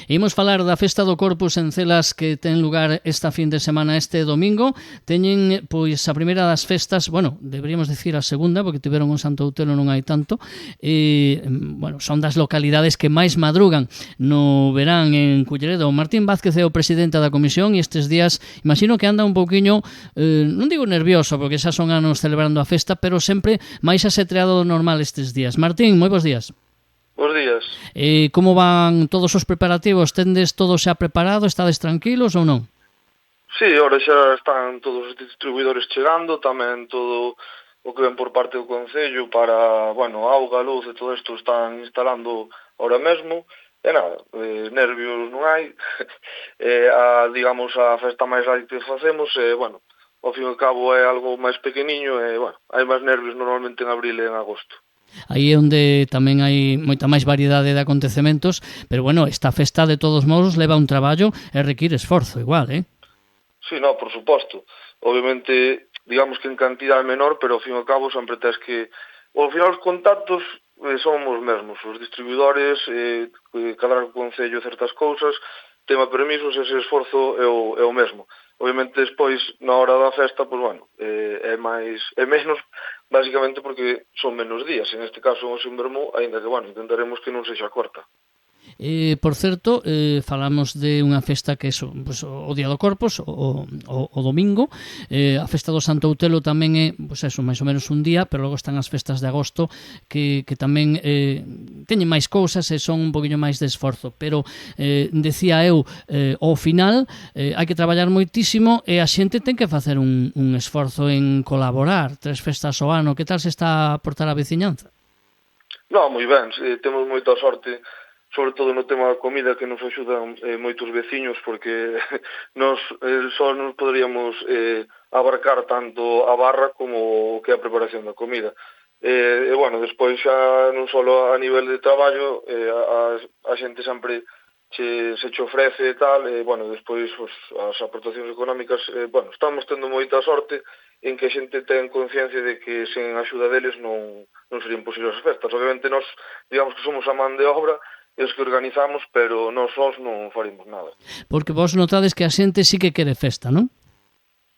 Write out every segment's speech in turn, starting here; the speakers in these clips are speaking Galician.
Imos falar da Festa do Corpus en Celas que ten lugar esta fin de semana este domingo. Teñen, pois, a primeira das festas, bueno, deberíamos decir a segunda, porque tiveron un Santo Outelo non hai tanto, bueno, son das localidades que máis madrugan no verán en Culleredo. Martín Vázquez é o presidente da comisión e estes días, imagino que anda un pouquiño, non digo nervioso, porque xa son anos celebrando a festa, pero sempre máis asetreado do normal estes días. Martín, moi bons días. Bos días. Como van todos os preparativos? Tendes todo xa preparado? Estades tranquilos ou non? Sí, ahora xa están todos os distribuidores chegando, tamén todo o que ven por parte do Concello para, bueno, auga, luz e todo isto están instalando ahora mesmo. E nada, nervios non hai. Digamos, a festa máis light que facemos, bueno, ao fin e ao cabo é algo máis pequeniño e, bueno, hai máis nervios normalmente en abril e en agosto. Aí é onde tamén hai moita máis variedade de acontecementos, pero bueno, esta festa de todos modos leva un traballo e require esforzo igual, Sí, no, por suposto. Obviamente, digamos que en cantidade menor, pero ao fin e ao cabo sempre tes que... Ao final os contactos son os mesmos, os distribuidores, cadrar o Concello certas cousas, tema permisos, ese esforzo é o mesmo. Obviamente despois, na hora da festa, pois bueno, é menos, basicamente porque son menos días. En este caso, o Sinvermú, aínda que, bueno, intentaremos que non sexa corta. Por certo, falamos de unha festa que é pues, o Día do Corpus, o domingo. A festa do Santo Outelo tamén é, pues eso, máis ou menos un día, pero logo están as festas de agosto que tamén teñen máis cousas e son un poquinho máis de esforzo, pero decía eu, ao final hai que traballar moitísimo e a xente ten que facer un esforzo en colaborar. 3 festas ao ano, que tal se está a portar a veciñanza? Non, moi ben, temos moita sorte, sobre todo no tema da comida, que nos axudan moitos veciños, porque nos só nos poderíamos abarcar tanto a barra como o que é a preparación da comida. E bueno, despois xa non só a nivel de traballo, a xente sempre se che ofrece e tal, e bueno, despois as aportacións económicas, bueno, estamos tendo moita sorte en que a xente ten conciencia de que sen a axuda deles non serían posibles as festas. Obviamente nós, digamos que somos a man de obra, e os que organizamos, pero nós sós non faríamos nada. Porque vos notades que a xente sí que quere festa, non?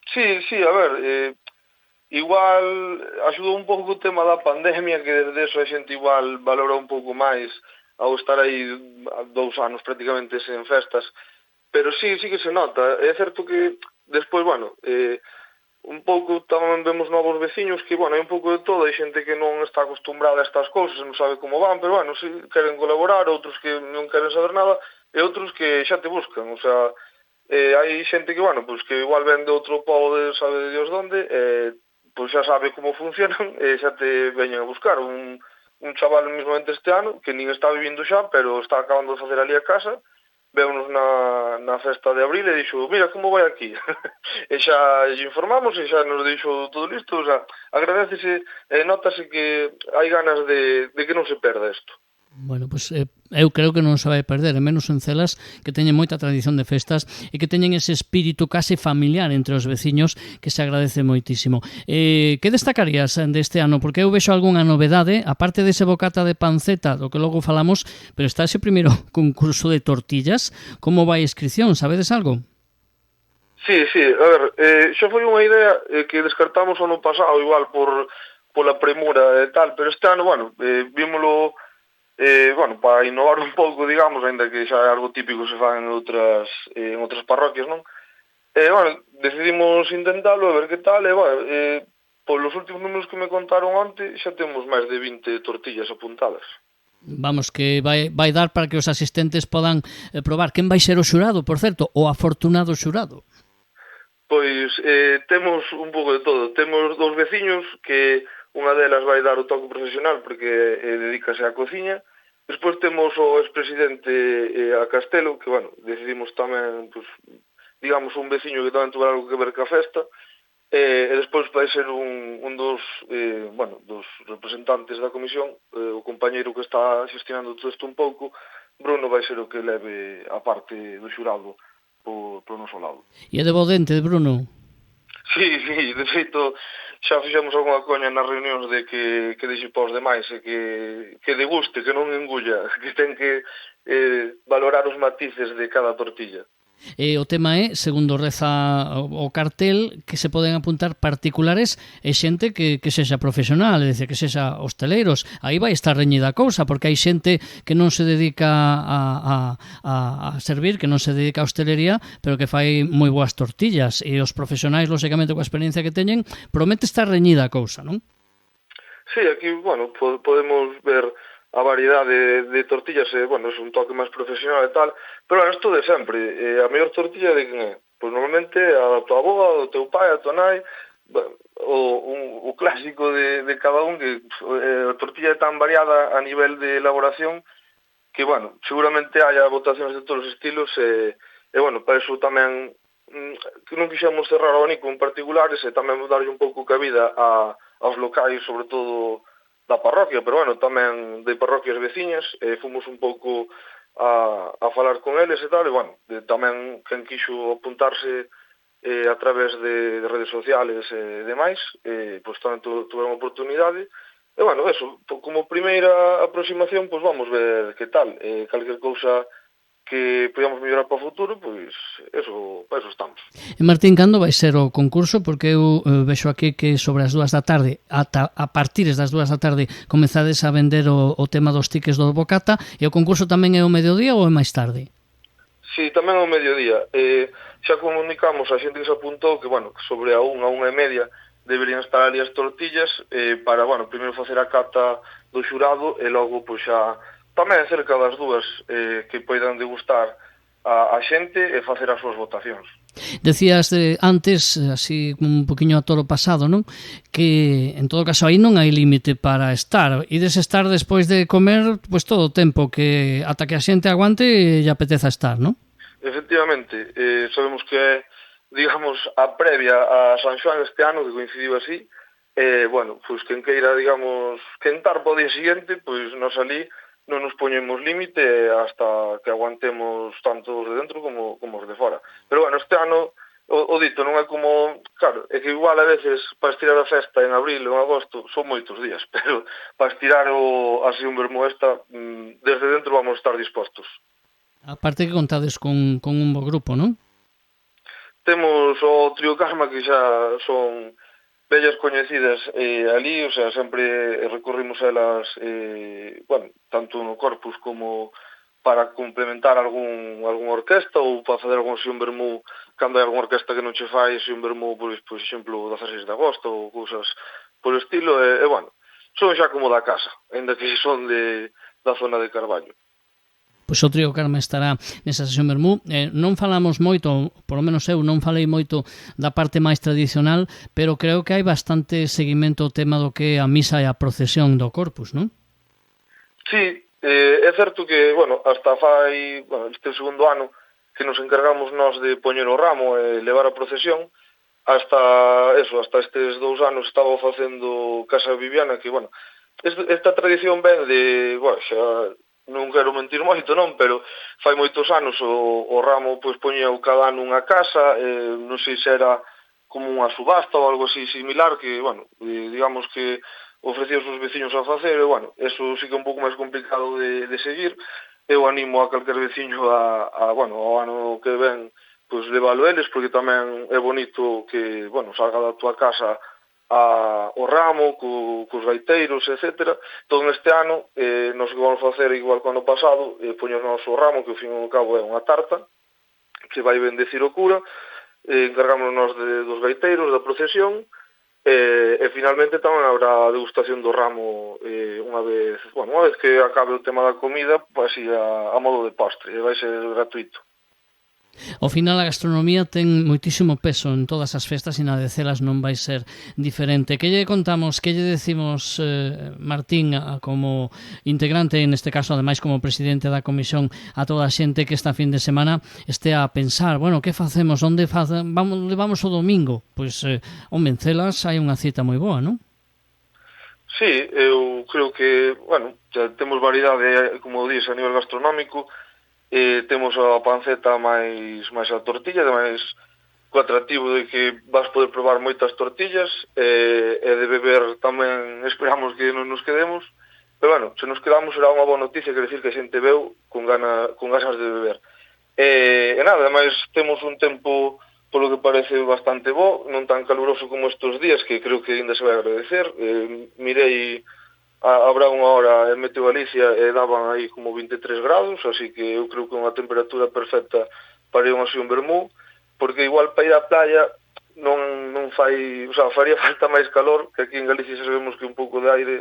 Sí, a ver, igual axudou un pouco o tema da pandemia, que desde eso a xente igual valora un pouco máis ao estar aí 2 anos prácticamente sen festas, pero sí que se nota. É certo que despois, bueno, un pouco tamén vemos novos veciños que, bueno, hai un pouco de todo, hai xente que non está acostumbrada a estas cousas, non sabe como van, pero, bueno, si queren colaborar, outros que non queren saber nada, e outros que xa te buscan, o sea, hai xente que, bueno, pues que igual ven de outro pobo de sabe de Dios donde, pues xa sabe como funcionan, e xa te veñen a buscar. Un chaval mesmamente este ano, que nin está vivindo xa, pero está acabando de facer ali a casa, veunos na festa de abril e dixo, mira como vai aquí. E xa lle informamos e xa nos dixo todo listo, o sea, agradecese, notase que hai ganas de que non se perda isto. Bueno, pois eu creo que non se vai perder, e menos en Celas, que teñen moita tradición de festas e que teñen ese espírito case familiar entre os veciños que se agradece moitísimo. Que destacarías deste ano? Porque eu vexo algunha novedade, aparte dese bocata de panceta, do que logo falamos, pero está ese primeiro concurso de tortillas. Como vai a inscripción? Sabedes algo? Sí, a ver, xa foi unha idea que descartamos o ano pasado, igual pola premura e tal, pero este ano, bueno, vímolo, bueno, para innovar un pouco, digamos, ainda que xa é algo típico se fan en outras parroquias, non? Bueno, decidimos intentalo, a ver que tal, e, bueno, polos últimos números que me contaron onte, xa temos máis de 20 tortillas apuntadas. Vamos, que vai dar para que os asistentes podan probar. Quen vai ser o xurado, por certo, o afortunado xurado? Pois temos un pouco de todo. Temos 2 veciños que unha delas vai dar o toque profesional porque dedícase á cociña. Despois temos o expresidente a Castelo, que, bueno, decidimos tamén, pues, digamos, un veciño que tamén tuve algo que ver ca festa. E despois vai ser un dos representantes da comisión, o compañeiro que está xestionando todo isto un pouco, Bruno, vai ser o que leve a parte do xurado por noso lado. E é de bo dente, de Bruno? Sí, de feito, xa fixemos algunha coña nas reunións de que deixe para os demais e que deguste, que non engulla, que ten que valorar os matices de cada tortilla. O tema é, segundo reza o cartel, que se poden apuntar particulares e xente que sexa profesional, é dicir, que sexa hosteleiros. Aí vai estar reñida a cousa, porque hai xente que non se dedica a servir, que non se dedica a hostelería, pero que fai moi boas tortillas. E os profesionais, lóxicamente, coa experiencia que teñen, promete estar reñida a cousa, non? Sí, aquí, bueno, podemos ver a variedade de tortillas, bueno, é un toque máis profesional e tal, pero bueno, isto de sempre, a mellor tortilla de quen é? Pois normalmente a tua avoa, o teu pai, a tua nai, o clásico de cada un, que a tortilla é tan variada a nivel de elaboración que, bueno, seguramente haya votacións de todos os estilos e bueno, para iso tamén que non quixemos cerrar o único en particulares e tamén darlle un pouco cabida aos locais, sobre todo da parroquia, pero bueno, tamén de parroquias veciñas, fomos un pouco a falar con eles e tal, e bueno, tamén quen quixo apuntarse a través de redes sociales e demais, pois tamén tuveron oportunidade, e bueno, eso, como primeira aproximación, pois vamos ver que tal, calquer cousa que podamos mellorar para o futuro, pois eso, para eso estamos. E Martín, cando vai ser o concurso? Porque eu vexo aquí que sobre as 2 da tarde, ata a partires das 2 da tarde, comezades a vender o tema dos tickets do Bocata, e o concurso tamén é o mediodía ou é máis tarde? Sí, tamén é o mediodía. Xa comunicamos a xente que se apuntou que, bueno, sobre a 1 e media deberían estar ali as tortillas para, bueno, primeiro facer a cata do xurado e logo, pois xa tamén cerca das 2 que poidan degustar a xente e facer as súas votacións. Decías antes, así un poquinho a toro pasado, non? Que en todo caso aí non hai límite para estar. Ides estar despois de comer pois todo o tempo que ata que a xente aguante e apeteza estar, non? Efectivamente, sabemos que é, digamos, a previa a San Xoán este ano, que coincidiu así, bueno, pois quen queira, digamos, quentar po día seguinte, pois nos ali non nos poñemos límite hasta que aguantemos tanto os de dentro como os de fora. Pero bueno, este ano, o dito, non é como... Claro, é que igual a veces para estirar a festa en abril ou en agosto son moitos días, pero para estirar así un vermú esta, desde dentro vamos estar dispostos. A parte que contades con un bo grupo, non? Temos o Trío Karma, que xa son vellas coñecidas ali, o sea, sempre recorrimos a elas, bueno, tanto no Corpus como para complementar algún orquesta ou para facer algún un vermú cando hai algún orquesta que non che fai un vermú, por exemplo, 16 de agosto ou cousas por estilo, e bueno, son xa como da casa, ainda que son da zona de Carballo. Pois o Trío Karma estará nesa sesión vermú. Non falamos moito, polo menos eu non falei moito da parte máis tradicional, pero creo que hai bastante seguimento ao tema do que é a misa e a procesión do Corpus, non? Sí, é certo que, bueno, hasta fai, bueno, este segundo ano que nos encargamos nós de poñer o ramo e levar a procesión, hasta estes 2 anos estaba facendo Casa Viviana, que, bueno, esta tradición ven de, bueno, xa non quero mentir moito, non, pero fai moitos anos o ramo pois poñía cada ano unha casa, non sei se era como unha subasta ou algo así similar, que, bueno, digamos que ofrecía os seus veciños a facer, e, bueno, eso sí que é un pouco máis complicado de seguir. Eu animo a calquer veciño bueno, ao ano que ven, pois levalo eles, porque tamén é bonito que, bueno, salga da tua casa o ramo, cos gaiteiros, etc. Entón, este ano, nos que vamos facer igual que o ano pasado, poñer o noso ramo, que ao fin e ao cabo é unha tarta, que vai bendecir o cura, encargámonos dos gaiteiros, da procesión, e finalmente tamén habrá degustación do ramo unha vez que acabe o tema da comida, así a modo de postre, vai ser gratuito. Ao final a gastronomía ten moitísimo peso en todas as festas e na de Celas non vai ser diferente. Que lle contamos, que lle decimos, Martín, como integrante, neste caso, ademais como presidente da comisión, a toda a xente que esta fin de semana este a pensar, bueno, que facemos, onde vamos o domingo? Pois, en Celas hai unha cita moi boa, non? Sí, eu creo que, bueno, já temos variedade, como dís, a nivel gastronómico. Temos a panceta máis a tortilla, máis co atractivo de que vas poder probar moitas tortillas e de beber tamén esperamos que non nos quedemos, pero bueno, se nos quedamos será unha boa noticia, quer decir que a xente veu con ganas de beber. E nada, ademais temos un tempo polo que parece bastante bo, non tan caluroso como estes días, que creo que ainda se vai agradecer. Mirei habrá unha hora en Meteo Galicia e daban aí como 23 grados, así que eu creo que é unha temperatura perfecta para ir así un vermú, porque igual para ir á playa non fai, o sea, faría falta máis calor, que aquí en Galicia xa sabemos que un pouco de aire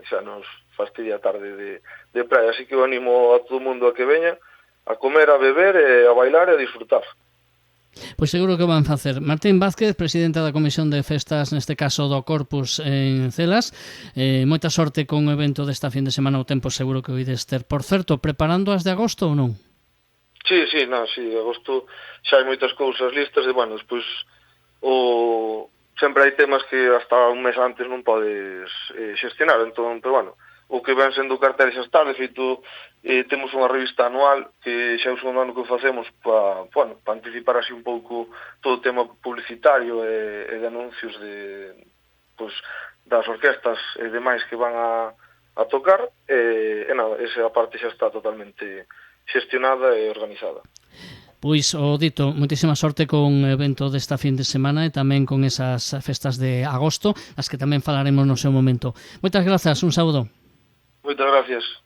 xa nos fastidia a tarde de playa, así que eu animo a todo o mundo a que veña a comer, a beber, a bailar e a disfrutar. Pois seguro que van facer. Martín Vázquez, presidenta da Comisión de Festas, neste caso do Corpus en Celas, moita sorte con o evento desta fin de semana, o tempo seguro que o ides ter. Por certo, preparando as de agosto ou non? Sí, agosto xa hai moitas cousas listas e, bueno, despois sempre hai temas que hasta un mes antes non podes xestionar, entón, pero, bueno, o que ven sendo cartel xa está, de feito, temos unha revista anual que xa é o segundo ano que o facemos para anticipar así un pouco todo o tema publicitario e de anuncios das orquestas e demais que van a tocar, e nada, esa parte xa está totalmente xestionada e organizada. Pois, o dito, moitísima sorte con o evento desta fin de semana e tamén con esas festas de agosto, as que tamén falaremos no seu momento. Moitas grazas, un saúdo. Moitas gracias.